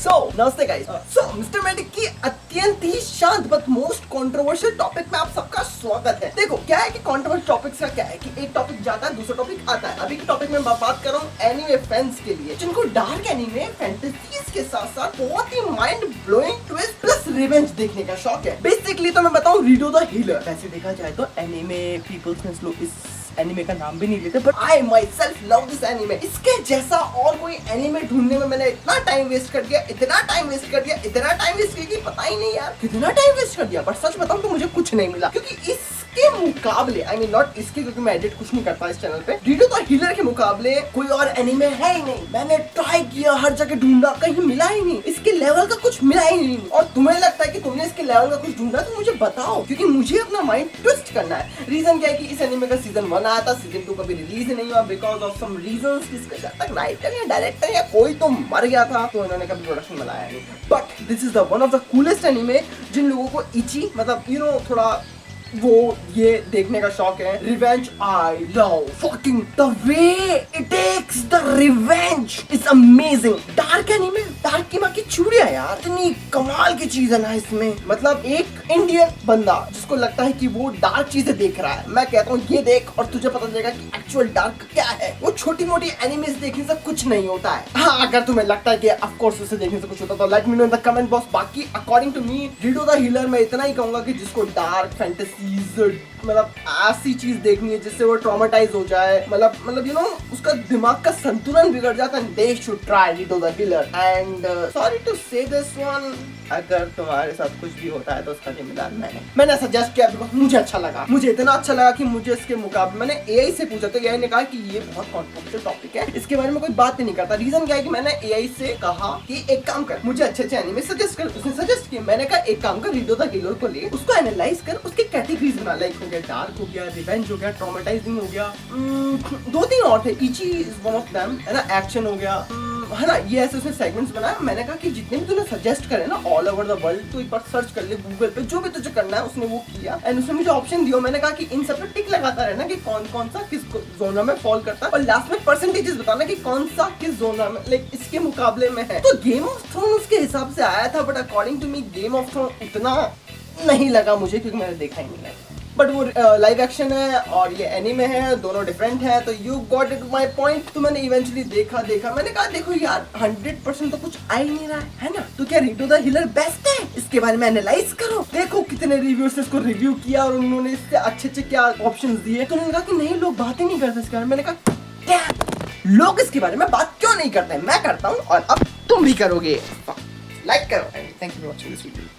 नमस्ते guys. Mister मैडिक की अत्यंत ही शांत बट मोस्ट कंट्रोवर्शियल टॉपिक में आप सबका स्वागत है। देखो क्या है कि कंट्रोवर्शियल टॉपिक्स का क्या है कि एक टॉपिक जाता है, दूसरा टॉपिक आता है। अभी के टॉपिक में मैं बात कर रहा हूँ एनीमे फैंस के लिए, जिनको डार्क एनीमे फैंटेसीज के साथ साथ बहुत ही mind blowing twist plus revenge देखने का शौक है। बेसिकली तो मैं बताऊँ रीडो द हीलर। वैसे देखा जाए तो एनीमे पीपल्स लोग इस एनीमे का नाम भी नहीं लेते, but I my self love this anime. इसके जैसा और कोई एनीमे ढूंढने में मैंने इतना टाइम वेस्ट कर दिया, इतना टाइम वेस्ट कर दिया, इतना टाइम वेस्ट किया कि पता ही नहीं यार कितना टाइम वेस्ट कर दिया। पर सच बताऊं तो मुझे कुछ नहीं मिला, क्योंकि इसके मुकाबले आई मीन नॉट इसके, क्योंकि मैं एडिट कुछ नहीं करता इस चैनल पे, रीडो द हीलर के मुकाबले कोई और एनीमे है ही नहीं। मैंने ट्राई किया, हर जगह ढूंढा, कहीं मिला ही नहीं, इसके लेवल का कुछ मिला ही नहीं। और तुम्हें लगता है कि तुमने इसके लेवल का कुछ ढूंढा तो मुझे बताओ, क्योंकि मुझे अपना माइंड ट्विस्ट करना है। रीजन क्या है कि इस एनीमे का सीजन 1 आया था, सीजन 2 कभी रिलीज नहीं हुआ बिकॉज ऑफ सम रीजंस। इसका जब तक राइटर या डायरेक्टर या कोई तो मर गया था, तो इन्होंने कभी प्रोडक्शन में लाया नहीं। But this is the one of the coolest anime जिन लोगों को इची मतलब यू नो थोड़ा वो ये देखने का शौक है। Revenge I love fucking the way it takes the revenge is amazing. Dark anime, dark की माँ की चूड़िया यार, इतनी कमाल की चीज है ना इसमें। मतलब एक इंडियन बंदा जिसको लगता है कि वो डार्क चीजें देख रहा है, मैं कहता हूँ ये देख और तुझे पता चलेगा कि एक्चुअल डार्क क्या है। वो छोटी मोटी एनिमेस देखने से कुछ नहीं होता है। हाँ, अगर तुम्हें लगता है कि ऑफ कोर्स उसे देखने से कुछ होता है तो let me know in the comment box. बाकी according to me redo the healer मैं इतना ही कहूंगा कि जिसको डार्क फैंटेसी मतलब ऐसी चीज देखनी है जिससे वो ट्रॉमेटाइज हो जाए, मतलब यू नो उसका दिमाग का संतुलन बिगड़ जाता है, they should try redo the healer. And sorry to say this one, अगर तुम्हारे साथ कुछ भी होता है तो उसका जिम्मेदार मैंने सजेस्ट किया बिकॉज मुझे अच्छा लगा। मुझे इतना अच्छा लगा कि मुझे इसके मुकाबले मैंने एआई से पूछा तो एआई ने कहा कि ये बहुत कॉन्ट्रोवर्शियल टॉपिक है, इसके बारे में कोई बात ही नहीं करता। रीजन क्या है कि मैंने एआई से कहा कि एक काम कर, मुझे अच्छे एनीमे सजेस्ट कर। उसने सजेस्ट किया, मैंने कहा एक काम कर, रीडो द हीलर को ले, उसको एनालाइज कर, उसके कैटेगरीज बना। लाइक हो गया डार्क, हो गया रिवेंज, हो गया ट्रॉमेटाइजिंग, हो गया 2-3 और थे, इची इज वन ऑफ देम, है ना, एक्शन हो गया, है ना। ये ऐसे उसने सेगमेंट्स बनाया। मैंने कहा कि जितने भी तूने सजेस्ट करे ना ऑल ओवर द वर्ल्ड, तो एक बार सर्च कर ले गूगल पे, जो भी तुझे करना है। उसने वो किया एंड उसने मुझे ऑप्शन दिया। मैंने कहा कि इन सब पे टिक लगाता रहना कि कौन कौन सा किस जोनर में फॉल करता है, और लास्ट में परसेंटेजेस बताना कि कौन सा किस जोनर में लाइक इसके मुकाबले में है। तो गेम ऑफ थ्रोन उसके हिसाब से आया था, but according to me game of throne उतना नहीं लगा मुझे, क्योंकि मैंने देखा ही नहीं है। बट वो लाइव एक्शन है और ये एनीमे है, दोनों डिफरेंट है। तो you got it my point. तो मैंने इवेंचुअली देखा, मैंने कहा देखो यार 100% तो कुछ आ ही नहीं रहा है ना, तो क्या रीडो द हीलर बेस्ट है? इसके बारे में एनालाइज करो, देखो कितने रिव्यूअर्स इसको रिव्यू किया और उन्होंने इससे अच्छे क्या ऑप्शंस दिए। तो उन्होंने कहा कि नहीं लोग बात ही नहीं करते इसके बारे में। मैंने कहा लोग इसके बारे में बात क्यों नहीं करते? मैं करता हूँ और अब तुम भी करोगे। लाइक करो and thank you for watching this video.